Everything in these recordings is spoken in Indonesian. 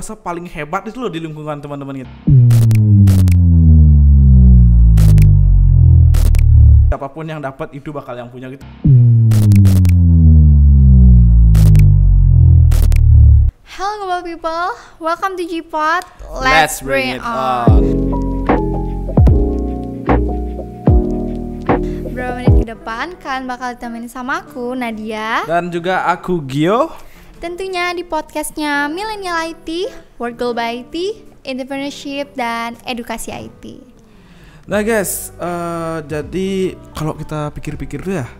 Rasa paling hebat itu loh di lingkungan teman-teman kita. Siapapun yang dapat itu bakal yang punya gitu. Hello global people, welcome to G-Pod. Let's bring it on. Beberapa menit ke depan kalian bakal ditemani sama aku, Nadia. Dan juga aku, Gio. Tentunya di podcastnya Millennial IT, World Global IT, Entrepreneurship, dan Edukasi IT. Nah guys, jadi kalau kita pikir-pikir tuh ya,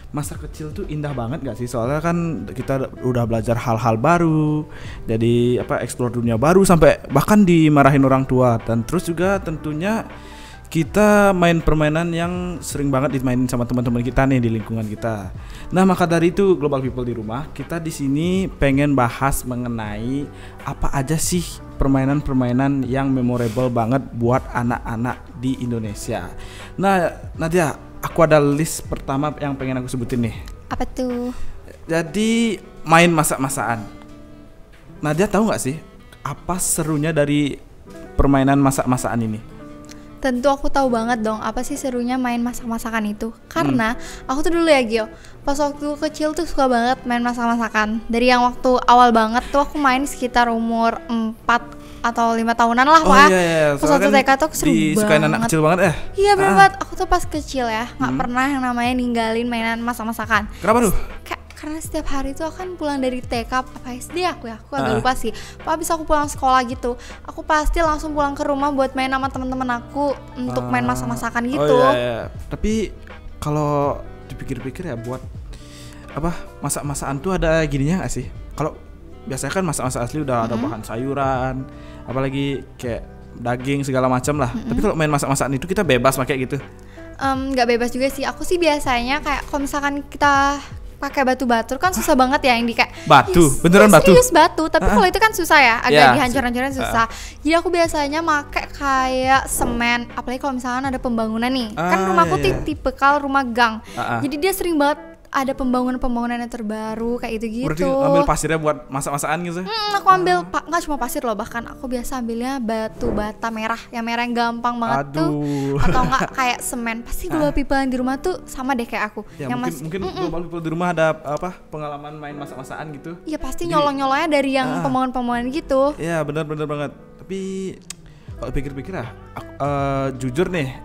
masa kecil tuh indah banget gak sih? Soalnya kan kita udah belajar hal-hal baru, jadi explore dunia baru sampai bahkan dimarahin orang tua. Dan terus juga tentunya kita main permainan yang sering banget dimainin sama teman-teman kita nih di lingkungan kita. Nah, maka dari itu Global People di rumah, kita di sini pengen bahas mengenai apa aja sih permainan-permainan yang memorable banget buat anak-anak di Indonesia. Nah, Nadia, aku ada list pertama yang pengen aku sebutin nih. Apa tuh? Jadi main masak-masakan. Nadia tahu nggak sih apa serunya dari permainan masak-masakan ini? Tentu aku tahu banget dong apa sih serunya main masak-masakan itu. Karena aku tuh dulu ya Gio, pas waktu kecil tuh suka banget main masak-masakan. Dari yang waktu awal banget tuh aku main sekitar umur 4 atau 5 tahunan lah Pak. Iya. Pas waktu TK tuh seru banget. Disukain anak kecil banget ya? Iya bener banget, aku tuh pas kecil ya gak pernah yang namanya ninggalin mainan masak-masakan. Kenapa tuh? Karena setiap hari tuh akan pulang dari TK apa SD aku agak lupa sih. Habis aku pulang sekolah gitu, aku pasti langsung pulang ke rumah buat main sama teman-teman aku untuk main masak-masakan gitu. Iya. Tapi kalau dipikir-pikir ya buat masak-masakan tuh ada gininya nggak sih? Kalau biasanya kan masak-masak asli udah ada bahan sayuran, apalagi kayak daging segala macam lah. Tapi kalau main masak-masakan itu kita bebas pakai gitu. Nggak bebas juga sih. Aku sih biasanya kayak kalau misalkan kita pakai batu batur kan susah banget ya yang di kayak batu, beneran batu? Serius batu, tapi kalau itu kan susah ya, agak dihancur-hancurin susah. Jadi aku biasanya pakai kayak semen, apalagi kalau misalkan ada pembangunan nih. Kan rumahku tipikal rumah gang. Jadi dia sering banget ada pembangunan yang terbaru kayak gitu-gitu. Berarti ambil pasirnya buat masak-masakan gitu? Aku ambil nggak cuma pasir loh, bahkan aku biasa ambilnya batu bata merah, yang merah yang gampang banget tuh, atau nggak kayak semen. Pasti global people yang di rumah tuh sama deh kayak aku. Ya, yang mungkin global people di rumah ada pengalaman main masak-masakan gitu? Iya pasti nyolong-nyolongnya dari yang pembangunan gitu. Iya benar banget. Tapi kalau pikir-pikir lah, jujur nih,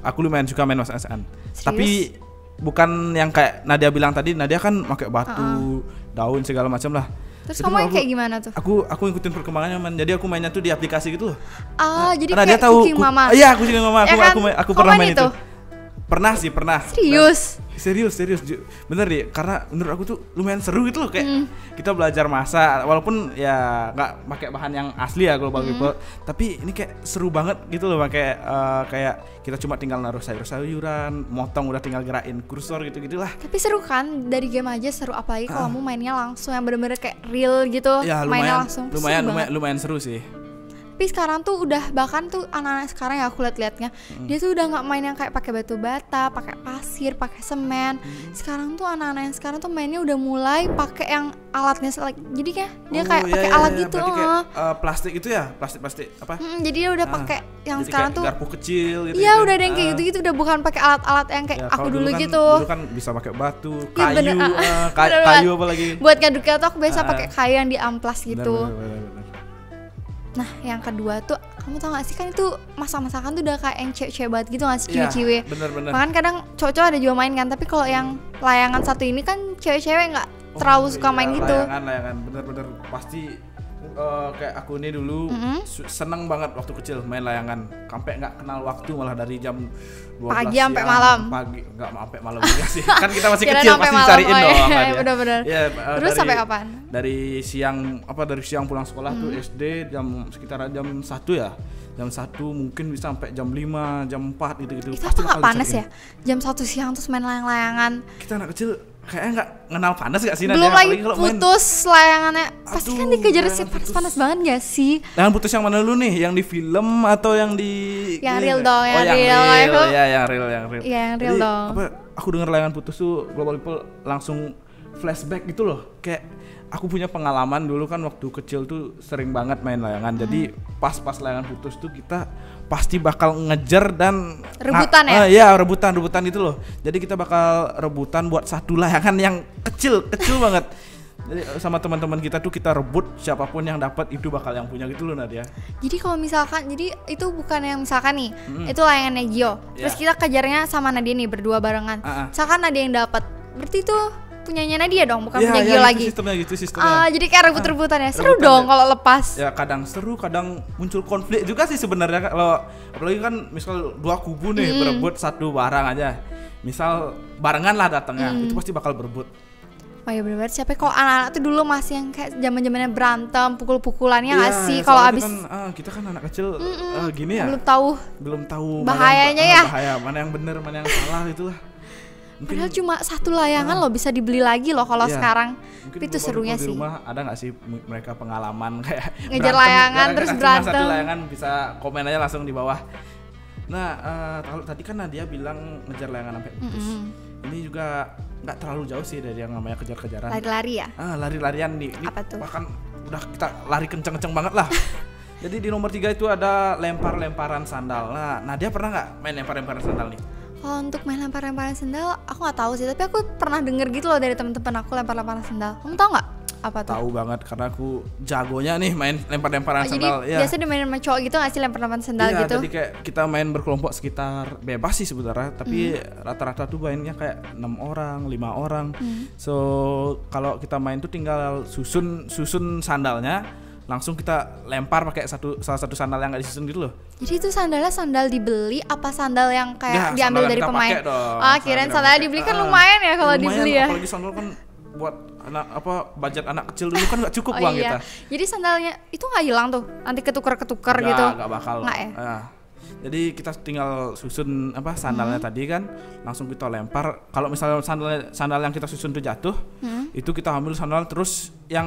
aku lumayan suka main masak-masakan. Tapi bukan yang kayak Nadia bilang tadi. Nadia kan pakai batu, daun segala macam lah. Terus kamu yang kayak gimana tuh? Aku ngikutin perkembangannya man. Jadi aku mainnya tuh di aplikasi gitu loh. Jadi Nadia kayak tahu, Cooking Mama. Iya, Cooking Mama. Ya kan? Aku pernah main itu. Pernah. Serius. Bener deh, karena menurut aku tuh lumayan seru gitu loh, kayak kita belajar masak walaupun ya nggak pakai bahan yang asli ya global people, tapi ini kayak seru banget gitu loh, kayak kita cuma tinggal naruh sayur-sayuran, motong udah tinggal gerakin kursor gitu-gitulah. Tapi seru kan, dari game aja seru, apalagi kalau kamu mainnya langsung yang bener-bener kayak real gitu, ya, mainnya langsung. Lumayan seru sih. Tapi sekarang tuh udah, bahkan tuh anak-anak sekarang ya aku liat-liatnya, dia tuh udah nggak main yang kayak pakai batu bata, pakai pasir, pakai semen. Sekarang tuh anak-anak yang sekarang tuh mainnya udah mulai pakai yang alatnya, jadi kayak dia kayak pakai alat gitu. Kayak plastik itu ya, plastik apa? Jadi dia udah pakai yang jadi sekarang kayak tuh garpu kecil gitu. Iya, udah ada yang kayak gitu udah bukan pakai alat-alat yang kayak aku dulu kan, gitu. Dulu kan bisa pakai batu, ya, kayu, kayu apa lagi? Buat ngaduknya tuh aku biasa pakai kayu yang diamplas gitu. Bener. Nah, yang kedua tuh, kamu tau gak sih kan itu masak-masakan tuh udah kayak yang cewek-cewek banget gitu gak sih, ciwi-ciwi. Bener. Makanya kadang cowok-cowok ada juga main kan, tapi kalau yang layangan satu ini kan cewek-cewek gak terlalu suka main gitu. Layangan, bener. Pasti kayak aku ini dulu seneng banget waktu kecil main layangan, sampai nggak kenal waktu, malah dari jam 12 pagi sampai malam. Pagi nggak sampai malam juga sih. Kan kita masih kecil pasti dicariin dong. Bener. Ya, terus sampai kapan? Dari siang pulang sekolah tuh SD sekitar jam 1 ya. Jam 1 mungkin bisa sampai jam 5, jam 4 gitu-gitu. Itu tuh gak panas ya? Jam 1 siang terus main layang-layangan. Kita anak kecil kayaknya nggak kenal panas gak sih? Belum lagi putus layangannya. Pasti kan dikejar sih panas-panas banget gak sih? Layangan putus yang mana dulu nih? Yang di film atau yang di... Yang real dong, yang real. Iya, yang real. Iya, yang real dong. Aku denger layangan putus tuh global people langsung flashback gitu loh. Kayak aku punya pengalaman dulu kan waktu kecil tuh sering banget main layangan. Jadi pas layangan putus tuh kita pasti bakal ngejar dan Rebutan ya? Iya, rebutan gitu loh. Jadi kita bakal rebutan buat satu layangan yang kecil banget. Jadi sama teman-teman kita tuh kita rebut, siapapun yang dapat itu bakal yang punya gitu loh Nadia. Jadi kalau misalkan, jadi itu bukan yang misalkan nih, itu layangannya Gio. Terus kita kejarnya sama Nadia nih berdua barengan. Misalkan Nadia yang dapat, berarti itu punyanya Nadia dong, bukan punya Gio lagi. Sistemnya gitu sistemnya. Jadi kayak rebut-rebutan ya. Seru dong kalau lepas. Ya kadang seru, kadang muncul konflik juga sih sebenarnya. Kalau apalagi kan misal dua kubu nih berebut satu barang aja. Misal barengan lah datangnya, itu pasti bakal berebut. Oh ya bener-bener, siapa kok anak-anak tuh dulu masih yang kayak zaman-zamannya berantem, pukul-pukulannya nggak sih kalau abis kita kan anak kecil gini ya. Belum tahu bahayanya bahaya, mana yang benar, mana yang salah itulah. Padahal cuma satu layangan loh bisa dibeli lagi loh kalau sekarang. Tapi itu serunya di sih. Rumah ada nggak sih mereka pengalaman kayak ngejar layangan terus berantem. Satu layangan bisa komen aja langsung di bawah. Nah, kalau tadi kan Nadia bilang ngejar layangan sampai putus. Ini juga nggak terlalu jauh sih dari yang namanya kejar-kejaran. Lari-lari ya? Lari-larian nih. Apa tuh? Bahkan udah kita lari kenceng-kenceng banget lah. Jadi di nomor 3 itu ada lempar-lemparan sandal. Nah, Nadia pernah nggak main lempar-lemparan sandal nih? Kalau untuk main lempar-lemparan sendal, aku nggak tahu sih. Tapi aku pernah denger gitu loh dari teman-teman aku lempar-lemparan sendal. Kamu tahu nggak? Apa tuh? Tahu banget karena aku jagonya nih main lempar-lemparan sandal. Jadi biasa dimainin sama cowok gitu nggak sih lempar-lemparan sandal gitu? Jadi kayak kita main berkelompok sekitar bebas sih sebenarnya. Tapi rata-rata tuh mainnya kayak 6 orang, 5 orang. So kalau kita main tuh tinggal susun sandalnya. Langsung kita lempar pakai salah satu sandal yang nggak disusun gitu loh. Jadi itu sandalnya sandal dibeli apa sandal yang kayak diambil dari pemain? Kirain sandalnya dibeli kan lumayan ya kalau dibeli ya. Apalagi sandal kan buat budget anak kecil dulu kan nggak cukup uang kita. Jadi sandalnya itu nggak hilang tuh, nanti ketukar gitu? Nggak bakal. Nggak ya? Jadi kita tinggal susun sandalnya tadi kan, langsung kita lempar. Kalau misalnya sandal yang kita susun itu jatuh, itu kita ambil sandal terus yang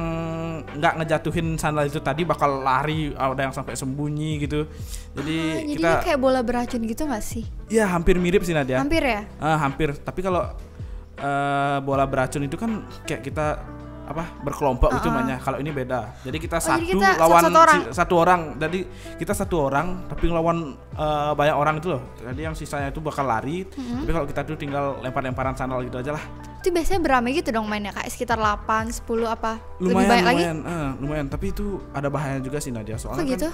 nggak ngejatuhin sandal itu tadi bakal lari, ada yang sampai sembunyi gitu. Jadi kita kayak bola beracun gitu nggak sih? Iya hampir mirip sih Nadia. Hampir ya? Hampir. Tapi kalau bola beracun itu kan kayak kita berkelompok gitu mainnya. Kalau ini beda. Jadi kita lawan satu orang. Jadi kita satu orang tapi ngelawan banyak orang itu loh. Jadi yang sisanya itu bakal lari. Tapi kalau kita tuh tinggal lempar-lemparan sandal gitu aja lah. Itu biasanya beramai gitu dong mainnya kayak sekitar 8, 10 apa? Lumayan, lebih banyak lumayan. Tapi itu ada bahaya juga sih Nadia. Soalnya gitu?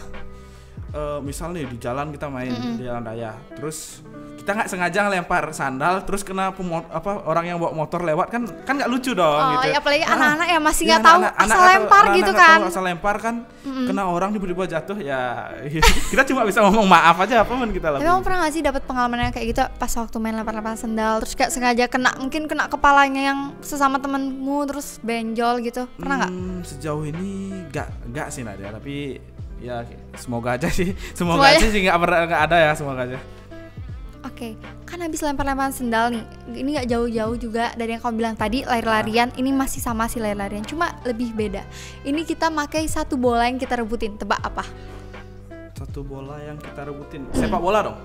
Misal nih di jalan kita main di jalan raya. Terus kita nggak sengaja ngelempar sandal terus kena orang yang bawa motor lewat kan nggak lucu dong gitu. Apalagi anak-anak ya masih nggak tahu asal lempar gitu kan. Asal lempar kan kena orang tiba-tiba jatuh ya. Kita cuma bisa ngomong maaf aja apa pun kita lakuin. Emang pernah nggak sih dapat pengalaman yang kayak gitu pas waktu main lempar-lemparan sandal terus kayak sengaja mungkin kena kepalanya yang sesama temenmu terus benjol gitu, pernah nggak? Sejauh ini nggak sih Nadia, tapi ya semoga aja sih nggak ada ya, semoga aja. Oke, kan habis lempar-lemparan sendal nih, ini nggak jauh-jauh juga dari yang kamu bilang tadi lari-larian. Ini masih sama sih lari-larian, cuma lebih beda. Ini kita pakai satu bola yang kita rebutin, tebak apa? Satu bola yang kita rebutin, sepak bola dong?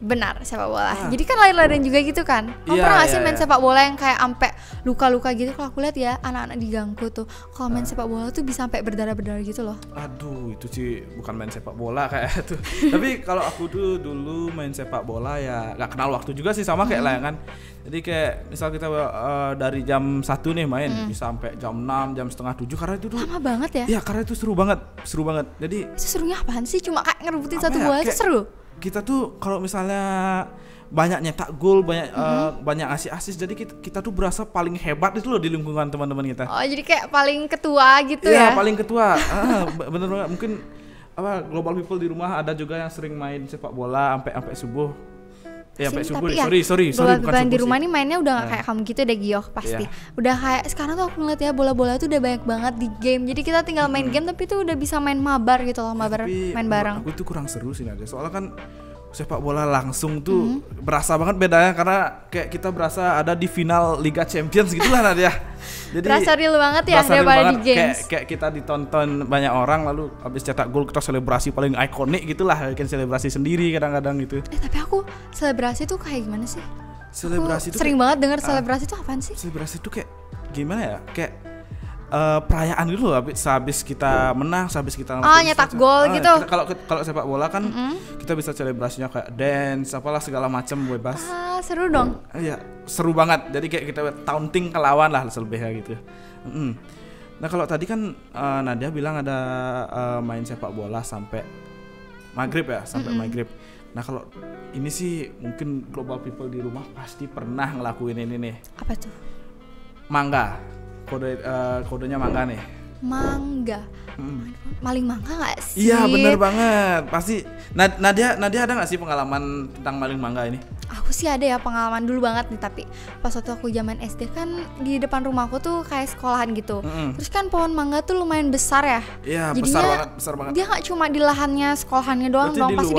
Benar, sepak bola. Jadi kan lari-larian juga gitu kan? Kamu pernah nggak sih main sepak bola yang kayak ampe luka-luka gitu? Kalau aku lihat ya anak-anak di gangku tuh, kalau main sepak bola tuh bisa sampai berdarah-berdarah gitu loh. Aduh, itu sih bukan main sepak bola kayak tuh. Tapi kalau aku tuh dulu main sepak bola ya nggak kenal waktu juga sih, sama kayak layangan. Jadi kayak misal kita dari jam 1 nih main bisa sampai jam 6, jam setengah 7 karena itu tuh lama banget ya? Iya, karena itu seru banget. Jadi itu serunya apaan sih? Cuma kayak ngerebutin satu bola itu seru. Kita tuh kalau misalnya banyak nyetak gol, banyak ngasih assist, jadi kita tuh berasa paling hebat itu loh di lingkungan teman-teman kita. Oh, jadi kayak paling ketua gitu ya? Iya, paling ketua. Bener banget. Mungkin global people di rumah ada juga yang sering main sepak bola sampai subuh. Ya sampai subuh. Sorry, bukan subuh di rumah nih mainnya udah nggak kayak kamu gitu deh Gio pasti. Udah kayak sekarang tuh aku ngeliat ya bola-bola tuh udah banyak banget di game. Jadi kita tinggal main game tapi tuh udah bisa main mabar gitu loh, main bareng. Aku tuh kurang seru sih Nadia. Soalnya kan sepak bola langsung tuh berasa banget bedanya karena kayak kita berasa ada di final Liga Champions gitulah Nadia. Jadi berasa real banget ya daripada di games. Kayak kita ditonton banyak orang lalu habis cetak gol kita selebrasi paling ikonik gitulah, bikin selebrasi sendiri kadang-kadang gitu. Tapi aku selebrasi tuh kayak gimana sih? Selebrasi tuh sering banget denger selebrasi tuh apaan sih? Selebrasi tuh kayak gimana ya? Kayak perayaan gitu loh, sehabis kita menang, sehabis kita nyetak gol gitu. Kalau sepak bola kan kita bisa selebrasinya kayak dance, apalah segala macam bebas. Seru dong. Iya, seru banget. Jadi kayak kita taunting ke lawan lah selebihnya gitu. Nah kalau tadi kan Nadia bilang ada main sepak bola sampai maghrib ya, sampai maghrib. Nah kalau ini sih mungkin global people di rumah pasti pernah ngelakuin ini nih. Apa tuh? Mangga. Kodenya mangga nih. Mangga. Maling mangga nggak sih? Iya bener banget. Pasti. Nadia ada nggak sih pengalaman tentang maling mangga ini? Aku sih ada ya pengalaman dulu banget nih, tapi pas waktu aku zaman SD kan di depan rumahku tuh kayak sekolahan gitu. Terus kan pohon mangga tuh lumayan besar ya. Iya besar banget. Dia nggak cuma di lahannya sekolahannya doang. Berarti pasti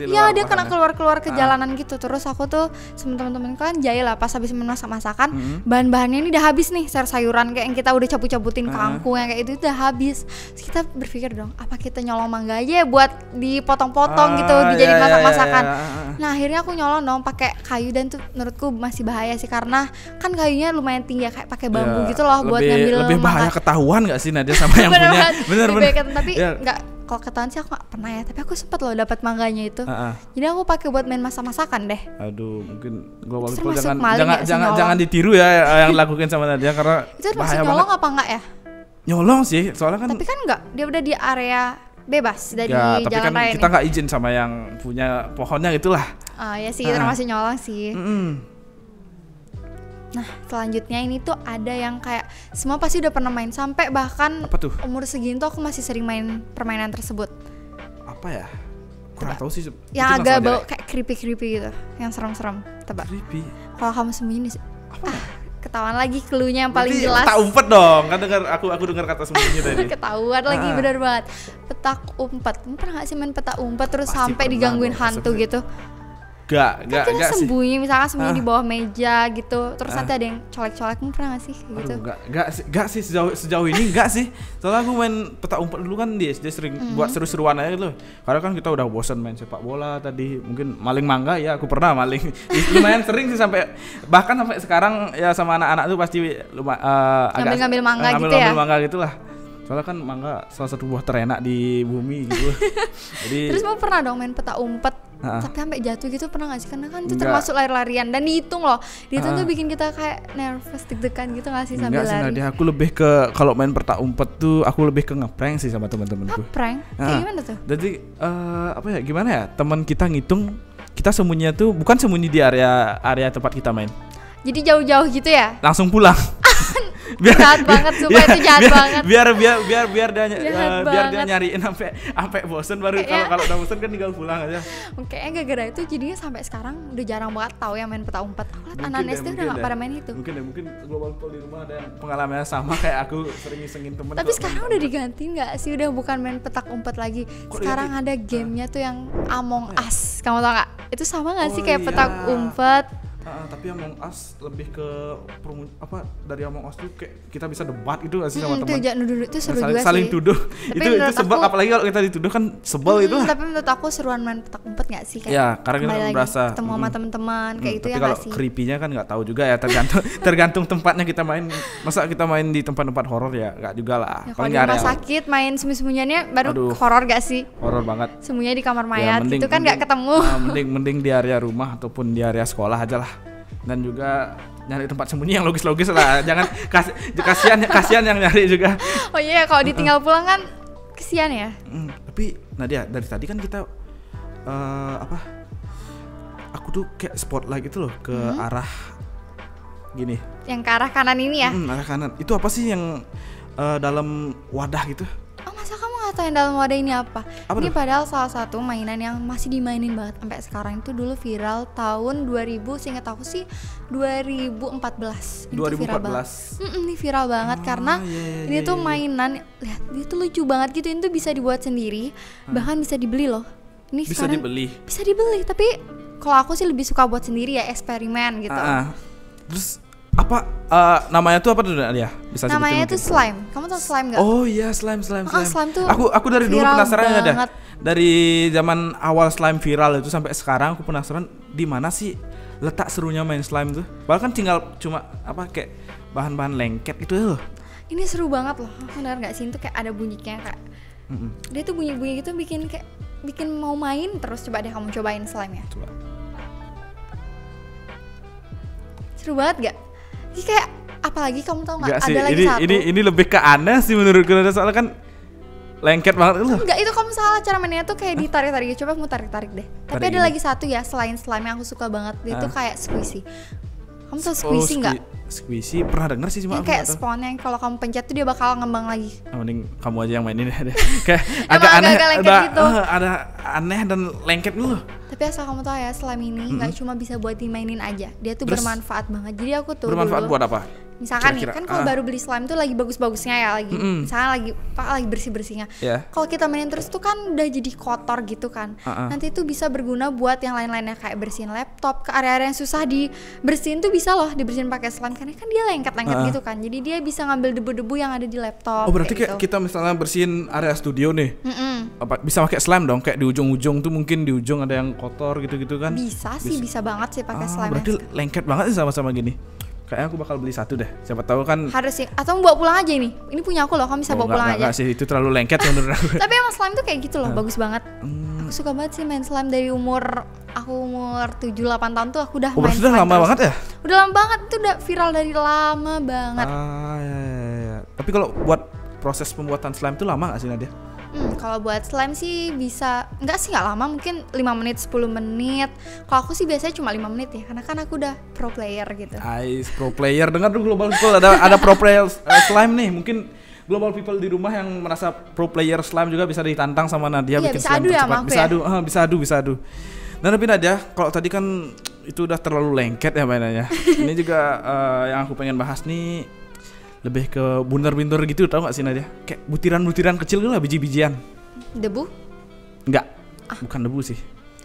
dia kena keluar ke jalanan gitu. Terus aku tuh sama teman-teman kan jahil lah pas habis masak-masakan, bahan-bahannya ini udah habis nih, sayur-sayuran kayak yang kita udah cabut-cabutin kangkung yang kayak itu udah habis. Terus kita berpikir dong, apa kita nyolong mangga aja ya buat dipotong-potong gitu, dijadiin masak-masakan. Nah akhirnya aku nyolong dong pakai kayu, dan tuh menurutku masih bahaya sih karena kan kayunya lumayan tinggi ya, kayak pakai bambu gitu loh buat ngambil lebih bahaya mangga. Ketahuan nggak sih Nadia sama yang punya? Bener. Tapi nggak, kalau ketahuan sih aku nggak pernah ya, tapi aku sempat loh dapat mangganya itu. Jadi aku pakai buat main masak-masakan deh. Aduh, mungkin global itu people jangan ditiru ya yang dilakukan sama Nadia karena itu bahaya masih nyolong banget. apa enggak ya? Nyolong sih, soalnya kan. Tapi kan enggak, dia udah di area bebas dari tapi jalan kan raya kita nggak izin sama yang punya pohonnya gitulah. Ya sih, termasuk nyolong sih. Nah selanjutnya ini tuh ada yang kayak semua pasti udah pernah main, sampai bahkan umur segini tuh aku masih sering main permainan tersebut. Apa ya? Kurang tahu sih. Yang agak bau kayak creepy gitu, yang serem-serem. Tebak. Creepy. Kalau kamu sembunyi ketahuan lagi cluenya yang paling jelas. Petak umpet dong, kan dengar aku dengar kata sembunyi tadi. Ketahuan lagi, benar banget. Petak umpet. Kamu pernah nggak sih main petak umpet terus pasti sampai digangguin hantu gitu? Gak sih. Sembunyi, misalkan sembunyi di bawah meja gitu, terus nanti ada yang colek-colek. Kamu pernah nggak sih kayak gitu? Gak sih sejauh ini gak sih. Soalnya aku main petak umpet dulu kan di SD sering buat seru-seruan aja gitu. Karena kan kita udah bosan main sepak bola tadi. Mungkin maling mangga ya, aku pernah maling. Lumayan sering sih sampai sekarang ya sama anak-anak tuh pasti ngambil mangga gitu ya. Ngambil mangga gitulah. Soalnya kan mangga salah satu buah terenak di bumi gitu. Jadi terus mau pernah dong main petak umpet tapi sampai jatuh gitu, pernah nggak sih? Karena kan itu termasuk lari-larian dan dihitung loh. Dihitung tuh bikin kita kayak nervous, deg-degan gitu nggak sih sambil lari? Enggak sih, aku lebih ke kalau main petak umpet tuh aku lebih ke ngeprank sih sama teman-temanku. Ngeprank? Kayak gimana tuh? Jadi gimana ya? Teman kita ngitung kita sembunyinya tuh bukan sembunyi di area tempat kita main. Jadi jauh-jauh gitu ya? Langsung pulang. Jahat banget, sumpah itu jahat banget. Biar dia nyariin sampai bosen baru kalau udah bosen kan tinggal pulang aja. Kayaknya gara-gara itu jadinya sampai sekarang udah jarang banget tahu yang main petak umpet. Aku lihat anak SD udah nggak pada main itu. Mungkin global people di rumah ada yang pengalamannya sama kayak aku, sering isengin temen. Tapi sekarang udah diganti nggak sih? Udah bukan main petak umpet lagi. Sekarang ada gamenya tuh yang Among Us. Kamu tau nggak? Itu sama nggak sih kayak petak umpet? Tapi Among Us lebih ke dari Among Us tuh kayak kita bisa debat gitu gak sih sama teman. Itu seru juga sih. Saling tuduh. Itu sebel, apalagi kalau kita dituduh kan sebel itu. Tapi menurut aku seruan main petak umpet gak sih? Kayak ya, karena kita berasa ketemu sama teman-teman kayak itu ya. Tapi kalau creepy-nya kan nggak tahu juga ya, tergantung tempatnya kita main. Masa kita main di tempat-tempat horor ya nggak juga lah. Ya, kalau di rumah sakit main sembunyi-sembunyiannya baru horor gak sih? Horor banget. Sembunyinya di kamar mayat itu kan nggak ketemu. Mending di area rumah ataupun di area sekolah aja lah. Dan juga nyari tempat sembunyi yang logis-logis lah. Jangan kasihan yang nyari juga. Oh iya, kalau ditinggal pulang kan kesian ya. Tapi Nadia, dari tadi kan kita aku tuh kayak spotlight gitu loh ke arah gini. Yang ke arah kanan ini ya? Arah kanan. Itu apa sih yang dalam wadah gitu? Oh, masa kamu nggak tahu yang dalam wadah ini apa? Ini tuh? Padahal salah satu mainan yang masih dimainin banget sampai sekarang. Itu dulu viral tahun 2000, seingat aku sih 2014. Ini 2014. Viral banget. Ini viral banget karena ini tuh mainan, lihat, dia tuh lucu banget gitu. Ini tuh bisa dibuat sendiri, bahkan bisa dibeli loh. Ini bisa dibeli. Bisa dibeli, tapi kalau aku sih lebih suka buat sendiri ya, eksperimen gitu. Terus apa namanya tuh apa tuh dia? Bisa namanya tuh slime. Kamu tahu slime nggak? Oh iya, slime. Slime tuh aku dari dulu penasaran ada. Dari zaman awal slime viral itu sampai sekarang aku penasaran di mana sih letak serunya main slime tuh. Padahal kan tinggal cuma kayak bahan-bahan lengket itu loh. Ini seru banget loh. Benar nggak sih, itu kayak ada bunyinya kayak dia tuh bunyi-bunyi gitu bikin mau main terus. Coba deh kamu cobain slime ya. Coba. Seru banget gak? Ini kayak apalagi kamu tahu nggak? Sih, Ada lagi satu. ini lebih ke aneh sih menurutku, soalnya kan lengket banget loh. Enggak, itu kamu salah, cara mainnya tuh kayak ditarik-tarik. Coba kamu tarik-tarik deh. Tapi ada lagi satu ya selain slime yang aku suka banget, itu kayak squishy. Kamu tahu squishy nggak? Squishy pernah denger sih, cuma Yang kayak spawn yang kalau kamu pencet tuh dia bakal ngembang lagi. Mending kamu aja yang mainin deh. Kayak Emang agak aneh, agak lengket gitu. ada aneh dan lengket dulu. Tapi asal kamu tahu ya, slime ini nggak cuma bisa buat dimainin aja, dia tuh Terus, bermanfaat banget. Jadi aku tuh bermanfaat dulu, buat apa? misalkan Kira-kira, nih kan kalau baru beli slime tuh lagi bagus-bagusnya ya, lagi misalnya lagi bersih-bersihnya. Yeah. Kalau kita mainin terus tuh kan udah jadi kotor gitu kan. Nanti itu bisa berguna buat yang lain-lainnya, kayak bersihin laptop, ke area-area yang susah dibersihin tuh bisa loh dibersihin pakai slime, karena kan dia lengket-lengket gitu kan. Jadi dia bisa ngambil debu-debu yang ada di laptop. Oh, berarti kayak kayak kita misalnya bersihin area studio nih, bisa pakai slime dong, kayak di ujung-ujung tuh mungkin di ujung ada yang kotor gitu-gitu kan. Bisa sih, bisa banget sih pakai slime. Berarti lengket banget sih sama-sama gini. Kayaknya aku bakal beli satu deh. Siapa tahu kan. Harus sih. Atau bawa pulang aja ini. Ini punya aku loh. Kamu bisa bawa pulang aja. Enggak sih, itu terlalu lengket menurut aku. Tapi emang slime tuh kayak gitu loh, bagus banget. Aku suka banget sih main slime dari umur 7-8 tahun tuh aku udah main slime. Sudah lama banget ya? Udah lama banget, itu udah viral dari lama banget. Ya. Tapi kalau buat proses pembuatan slime tuh lama gak sih, Nadia? Kalau buat slime sih bisa, enggak lama, mungkin 5 menit, 10 menit. Kalau aku sih biasanya cuma 5 menit ya, karena kan aku udah pro player gitu. Pro player, dengar dulu Global People, ada pro player slime nih. Mungkin Global People di rumah yang merasa pro player slime juga bisa ditantang sama Nadia, bikin bisa slime adu tercepat. Ya, Bisa adu. Nah, tapi Nadia, kalau tadi kan itu udah terlalu lengket ya mainannya. Ini juga yang aku pengen bahas nih, lebih ke bunder-bunder gitu, tau gak sih Nadia? Kayak butiran-butiran kecil gitu lah, biji-bijian. Debu? Enggak, bukan debu sih.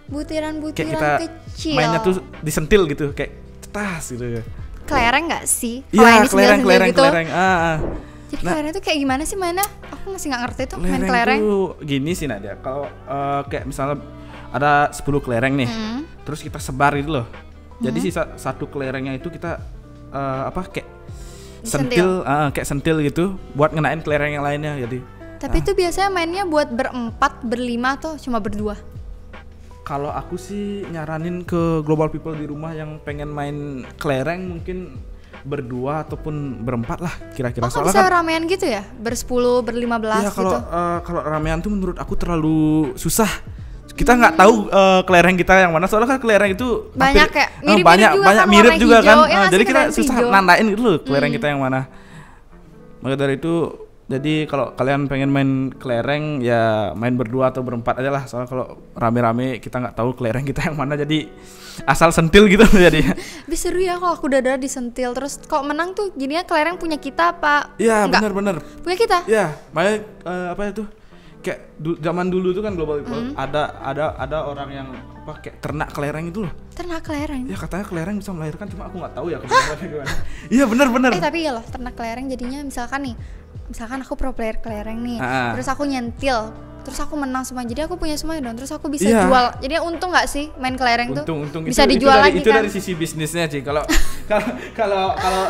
Butiran-butiran kayak kita kecil. mainnya tuh disentil gitu, kayak cetas gitu. Kelereng gak sih? Iya, kelereng. Gitu. Jadi Nah, kelereng itu kayak gimana sih mainnya? Aku masih gak ngerti tuh main kelereng kelereng. tuh gini sih Nadia, kalau kayak misalnya ada 10 kelereng nih, terus kita sebar gitu loh. Jadi sisa satu kelerengnya itu kita kayak sentil, kayak sentil gitu buat ngenain kelereng yang lainnya. Jadi tapi itu biasanya mainnya buat berempat, berlima, atau cuma berdua? kalau aku sih nyaranin ke Global People di rumah yang pengen main kelereng mungkin berdua ataupun berempat lah kira-kira. Soalnya bisa ramean gitu ya? Ber-10, ber-15 ya, gitu? kalau ramean tuh menurut aku terlalu susah. Kita nggak tahu kelereng kita yang mana, soalnya kan kelereng itu banyak kayak mirip-mirip juga banyak kan, mirip warna juga hijau, kan. ya Jadi kita hijau. susah nandain gitu loh kelereng kita yang mana. Maka dari itu, jadi kalau kalian pengen main kelereng ya main berdua atau berempat aja lah. Soalnya kalau rame-rame kita nggak tahu kelereng kita yang mana, jadi asal sentil gitu jadi. Tapi seru ya kalau aku udah disentil. Terus kalau menang tuh jadinya kelereng punya kita apa? Iya, enggak? benar. Punya kita? Iya, makanya apa itu? Kayak zaman dulu tuh kan Global People ada orang yang kayak ternak kelereng itu loh. Ternak kelereng? Ya katanya kelereng bisa melahirkan, cuma aku nggak tahu ya kebenarannya gimana. Iya benar. Tapi ya loh, ternak kelereng jadinya misalkan aku pro player kelereng nih, terus aku nyentil, terus aku menang semua, jadi aku punya semuanya dong, terus aku bisa jual. Jadi untung nggak sih main kelereng tuh? Untung bisa dijual lagi itu kan? dari sisi bisnisnya sih. Kalau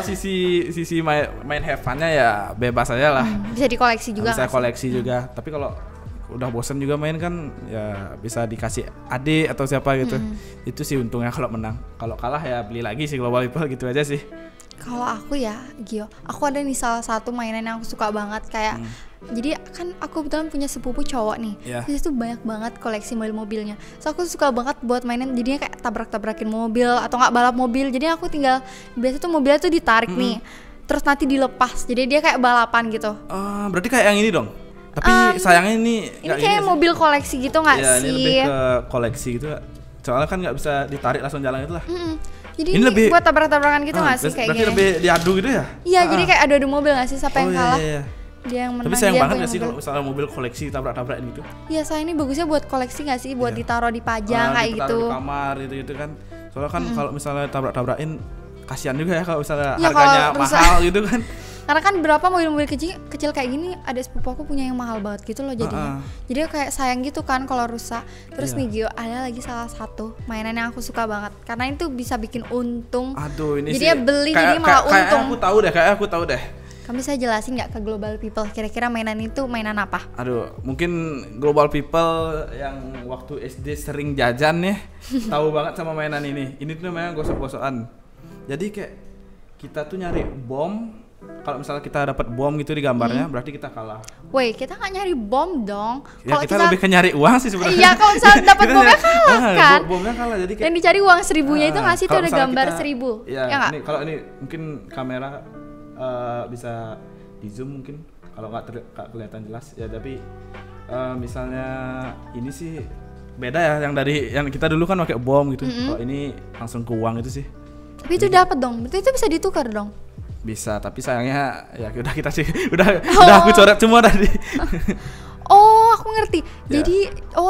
sisi main have fun-nya ya bebas aja lah. Bisa dikoleksi juga. Bisa koleksi juga. Tapi kalau udah bosen juga main kan ya bisa dikasih adik atau siapa gitu. Itu sih untungnya kalau menang. Kalau kalah ya beli lagi sih Global People, gitu aja sih. Kalau aku ya, Gio, aku ada nih salah satu mainan yang aku suka banget kayak jadi kan aku kebetulan punya sepupu cowok nih. Di situ banyak banget koleksi mobil-mobilnya. So aku suka banget buat mainin jadinya kayak tabrak-tabrakin mobil atau enggak balap mobil. Jadi aku tinggal biasa tuh mobilnya tuh ditarik nih. Terus nanti dilepas. Jadi dia kayak balapan gitu. Berarti kayak yang ini dong. Tapi sayangnya ini kayak mobil koleksi gitu nggak sih? Ini lebih ke koleksi gitu. Soalnya kan nggak bisa ditarik langsung jalan itu lah. Jadi ini lebih buat tabrak-tabrakan gitu nggak sih kayak gini? Berarti lebih diadu gitu ya? Iya, jadi kayak adu-adu mobil nggak sih, siapa yang kalah? Iya. Dia yang menang. Tapi sayang banget nggak sih kalau misalnya mobil koleksi tabrak-tabrakin gitu? Iya, saya ini bagusnya buat koleksi nggak sih, buat ditaruh di pajang kayak gitu. Di kamar gitu kan. Soalnya kan kalau misalnya tabrak-tabrakin kasihan juga ya kalau misalnya ya, harganya mahal gitu kan. Karena kan berapa mobil-mobil kecil kayak gini, ada sepupu aku punya yang mahal banget gitu loh jadinya. Jadi kayak sayang gitu kan kalau rusak. Terus nih Gio, ada lagi salah satu mainan yang aku suka banget karena itu bisa bikin untung. Aduh, ini jadi sih dia beli jadi malah untung. Kayak aku tahu deh. Kamu bisa jelasin nggak ke global people kira-kira mainan itu mainan apa? Aduh, mungkin global people yang waktu SD sering jajan ya, tahu banget sama mainan ini. Ini tuh namanya gosok-gosokan. Jadi kayak kita tuh nyari bom. Kalau misalnya kita dapat bom gitu di gambarnya, berarti kita kalah. Woi, kita nggak nyari bom dong. Ya kita lebih ke nyari uang sih sebenarnya. Iya, kalau misalnya dapat bomnya kalah kan. Bomnya kalah, jadi kayak yang dicari uang 1000-nya itu nggak sih, itu ada gambar kita, 1000. Ya nggak? ini kalau ini mungkin kamera bisa di zoom mungkin kalau nggak kelihatan jelas ya, tapi misalnya ini sih beda ya, yang kita dulu kan pakai bom gitu. Kalau ini langsung ke uang itu sih. Tapi itu dapat dong, berarti itu bisa ditukar dong. Bisa, tapi sayangnya ya udah kita sih udah aku coret semua tadi. Oh, aku ngerti. Ya.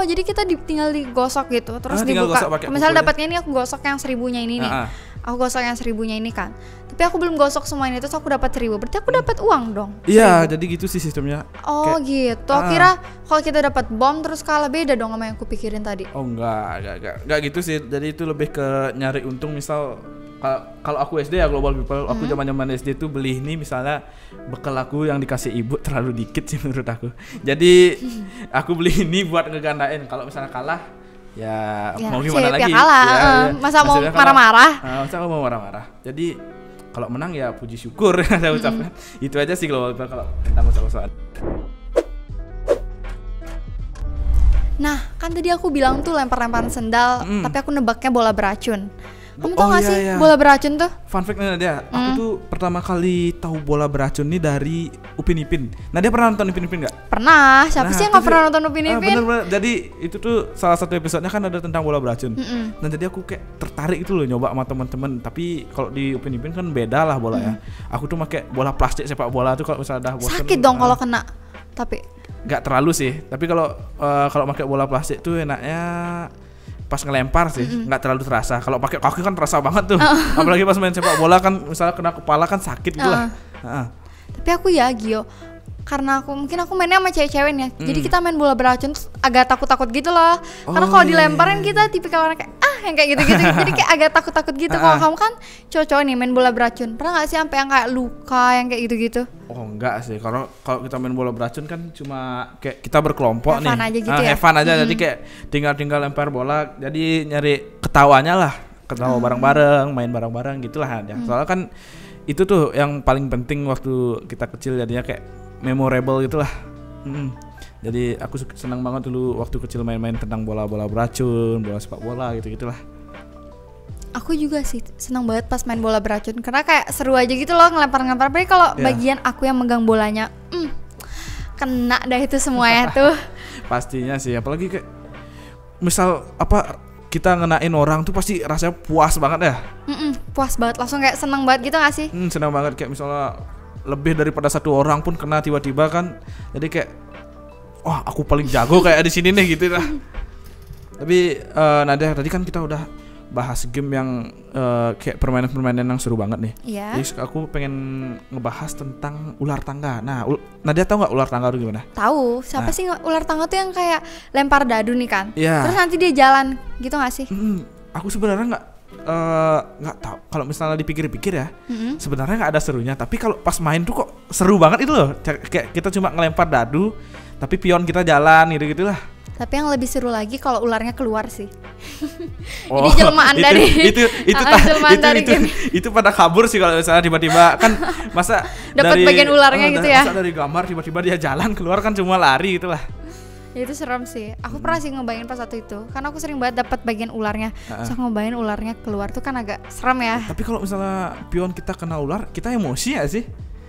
Jadi kita tinggal digosok gitu, terus tinggal dibuka. Misalnya dapatnya ini aku gosok yang 1000-nya ini nih. Aku gosok yang 1000-nya ini kan. Tapi aku belum gosok semua ini, terus aku dapat 1000. Berarti aku dapat uang dong. Iya, jadi gitu sih sistemnya. Oh, gitu. Kira kalau kita dapat bom terus kalah, beda dong sama yang aku pikirin tadi. Oh, enggak gitu sih. Jadi itu lebih ke nyari untung. Misal kalau aku SD ya global people, aku zaman-zaman SD tuh beli ini misalnya bekal aku yang dikasih ibu terlalu dikit sih menurut aku. Jadi aku beli ini buat ngegandain. Kalau misalnya kalah ya mau gimana lagi? Kalah. Masa mau marah-marah? Masa mau marah-marah. Jadi kalau menang ya puji syukur saya ucapkan. Itu aja sih global people kalau tentang soal-soal. Nah, kan tadi aku bilang tuh lempar-lemparan sendal, tapi aku nebaknya bola beracun. Kamu tau gak sih bola beracun tuh? Fun fact Nadia, aku tuh pertama kali tahu bola beracun nih dari Upin Ipin. Nadia pernah nonton Upin Ipin gak? Pernah, siapa sih yang gak pernah nonton Upin Ipin? Bener. Jadi itu tuh salah satu episodenya kan ada tentang bola beracun. Dan jadi aku kayak tertarik itu loh nyoba sama teman-teman. Tapi kalau di Upin Ipin kan beda lah bola ya. Aku tuh pakai bola plastik sepak bola tuh kalau misalnya udah bosan. Sakit dong kalau kena. Tapi nggak terlalu sih. Tapi kalau pakai bola plastik tuh enaknya pas ngelempar sih, nggak terlalu terasa. Kalau pakai kaki kan terasa banget tuh. Apalagi pas main sepak bola kan misalnya kena kepala kan sakit gitu lah. Tapi aku ya Gio, karena aku mainnya sama cewek-cewek ya. Jadi kita main bola beracun terus agak takut-takut gitu loh. Karena kalau dilemparin kita tipikal orang kayak yang kayak gitu-gitu. Jadi kayak agak takut-takut gitu. Kalau kamu kan cowok nih main bola beracun, pernah nggak sih sampai yang kayak luka yang kayak gitu-gitu? Oh enggak sih, kalau kita main bola beracun kan cuma kayak kita berkelompok nih. Aja gitu ya. Have fun aja, jadi kayak tinggal lempar bola, jadi nyari ketawanya lah, ketawa bareng-bareng, main bareng-bareng gitulah ya. Soalnya kan itu tuh yang paling penting waktu kita kecil, jadinya kayak memorable gitulah. Jadi aku senang banget dulu waktu kecil main-main tentang bola beracun, bola sepak bola gitu-gitulah. Aku juga sih senang banget pas main bola beracun karena kayak seru aja gitu loh ngelempar-ngelempar. Tapi kalau bagian aku yang megang bolanya, kena dah itu semuanya tuh. Pastinya sih, apalagi kayak misal kita ngenain orang tuh pasti rasanya puas banget ya. Puas banget, langsung kayak senang banget gitu gak sih? Senang banget, kayak misalnya lebih daripada satu orang pun kena tiba-tiba kan. Jadi kayak wah aku paling jago kayak di sini nih gitu lah. Tapi Nadia, tadi kan kita udah bahas game yang kayak permainan-permainan yang seru banget nih. Iya. Jadi aku pengen ngebahas tentang ular tangga. Nah, Nadia tahu nggak ular tangga itu gimana? Tahu. Siapa sih ular tangga tuh yang kayak lempar dadu nih kan? Iya. Terus nanti dia jalan, gitu nggak sih? Aku sebenarnya nggak tahu. Kalau misalnya dipikir-pikir ya, sebenarnya nggak ada serunya. Tapi kalau pas main tuh kok seru banget itu loh. Kayak kita cuma ngelempar dadu, tapi pion kita jalan gitu-gitulah. Tapi yang lebih seru lagi kalau ularnya keluar sih. Jadi jelmaan dari itu pada kabur sih kalau misalnya tiba-tiba kan masa dapat bagian ularnya gitu ya. Masa dari gambar tiba-tiba dia jalan keluar kan cuma lari gitulah. Itu serem sih. Aku pernah sih ngebayangin pas waktu itu. Karena aku sering banget dapat bagian ularnya. Terus aku ngebayangin ularnya keluar tuh kan agak serem ya. Tapi kalau misalnya pion kita kena ular, kita emosi ya sih?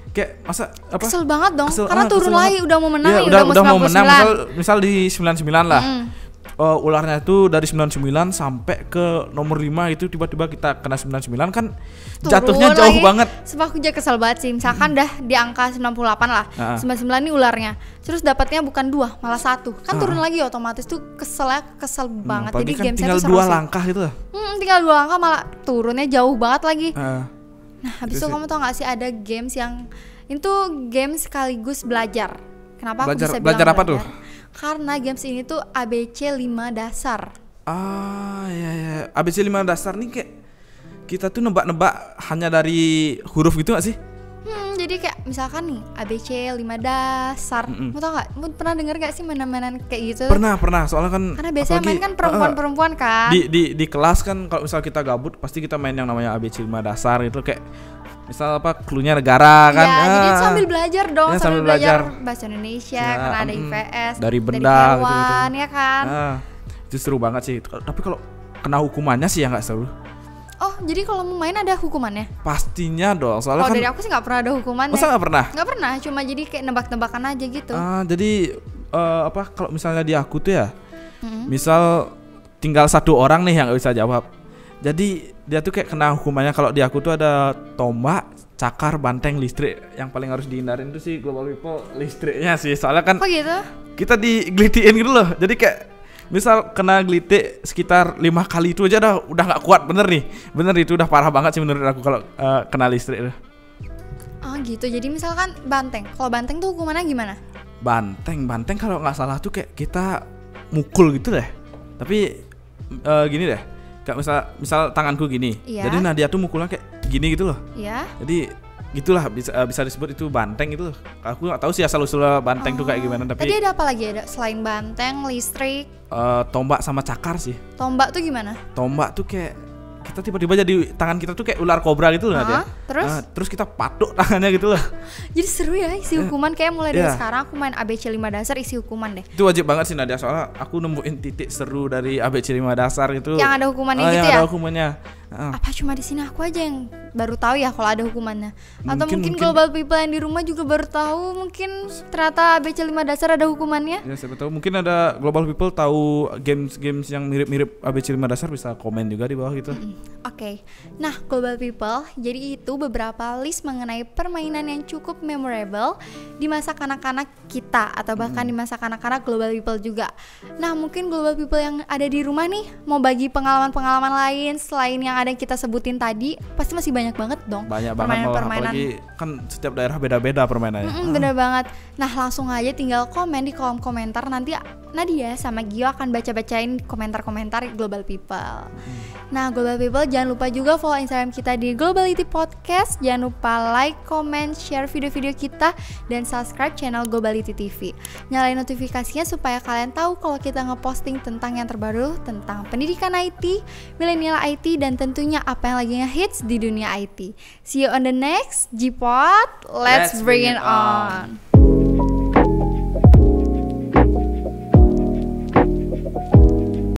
Kayak masa kesel banget dong karena turun lagi udah mau menang ya, udah mau menang misal di 99 lah. Ularnya itu dari 99 sampai ke nomor 5 itu tiba-tiba kita kena 99 kan jatuhnya jauh lagi. Banget. Sebab aku juga kesel banget sih. Misalkan dah di angka 98 lah. 99 nih ularnya. Terus dapatnya bukan 2 malah 1. Kan turun lagi otomatis tuh kesel banget. Jadi kan gamesnya tuh tinggal 2 langkah gitu. Tinggal 2 langkah malah turunnya jauh banget lagi. Nah, habis itu kamu tau gak sih ada games yang itu games sekaligus belajar. Kenapa aku bisa bilang belajar apa tuh? Karena games ini tuh ABC 5 dasar. Iya. ABC 5 dasar nih kayak kita tuh nebak-nebak hanya dari huruf gitu gak sih? Jadi kayak misalkan nih ABC 5 dasar. Mau tau gak? Mau pernah denger gak sih mainan-mainan kayak gitu? Pernah. Soalnya kan karena biasanya main kan perempuan-perempuan kan. Di kelas kan kalau misal kita gabut pasti kita main yang namanya ABC 5 dasar gitu, kayak misal apa cluenya negara kan. Ya, jadi sambil belajar dong, ya, sambil belajar bahasa Indonesia ya, karena ada IPS, dari benda dari hewan, gitu. ya kan. Itu seru banget sih. Tapi kalau kena hukumannya sih ya nggak seru. Oh, jadi kalau mau main ada hukumannya? Pastinya dong, soalnya kan dari aku sih nggak pernah ada hukumannya. Masa nggak pernah? Nggak pernah, cuma jadi kayak nebak-nebakan aja gitu. Jadi apa kalau misalnya di aku tuh ya, misal tinggal satu orang nih yang nggak bisa jawab, jadi dia tuh kayak kena hukumannya. Kalau di aku tuh ada tombak, cakar, banteng, listrik. Yang paling harus dihindarin tuh sih Global People listriknya sih, soalnya kan gitu? Kita digelitiin gitu loh, jadi kayak misal kena gelitik sekitar 5 kali itu aja udah nggak kuat, bener itu udah parah banget sih menurut aku kalau kena listrik itu. Oh gitu, jadi misalkan banteng, kalau banteng tuh hukumannya gimana? Banteng kalau nggak salah tuh kayak kita mukul gitu deh, tapi gini deh, kayak misal tanganku gini, jadi Nadia tuh mukulnya kayak gini gitu loh, jadi gitulah bisa disebut itu banteng gitu loh. Aku nggak tahu sih asal usul banteng tuh kayak gimana, tapi tadi ada apa lagi, ada selain banteng, listrik, tombak sama cakar sih. Tombak tuh gimana? Tombak tuh kayak kita tiba-tiba jadi tangan kita tuh kayak ular kobra gitu loh, Nadia. Terus kita patuk tangannya gitu loh. Jadi seru ya isi hukuman, kayak mulai dari sekarang aku main ABC 5 dasar isi hukuman deh. Itu wajib banget sih Nadia, soalnya aku nemuin titik seru dari ABC 5 dasar itu. Yang ada hukumannya gitu yang ya? Ada hukumannya. Apa cuma di sini aku aja yang baru tahu ya kalau ada hukumannya? Atau mungkin Global People yang di rumah juga baru tahu, mungkin ternyata ABC 5 dasar ada hukumannya? Ya siapa tahu, mungkin ada Global People tahu games yang mirip-mirip ABC 5 dasar, bisa komen juga di bawah gitu. Oke. Nah, Global People, jadi itu beberapa list mengenai permainan yang cukup memorable di masa kanak-kanak kita atau bahkan di masa kanak-kanak Global People juga. Nah, mungkin Global People yang ada di rumah nih mau bagi pengalaman-pengalaman lain selain yang ada kita sebutin tadi, pasti masih banyak banget dong. Banyak banget, apalagi kan setiap daerah beda-beda permainannya. Bener banget. Nah, langsung aja tinggal komen di kolom komentar, nanti Nadia sama Gio akan baca-bacain komentar-komentar Global People. Nah, Global People jangan lupa juga follow Instagram kita di Globality Podcast. Jangan lupa like, comment, share video-video kita, dan subscribe channel Globality TV. Nyalain notifikasinya supaya kalian tahu kalau kita ngeposting tentang yang terbaru tentang pendidikan IT, milenial IT, dan tentunya apa yang lagi ngehits di dunia IT. See you on the next G-Pod. Let's bring it on.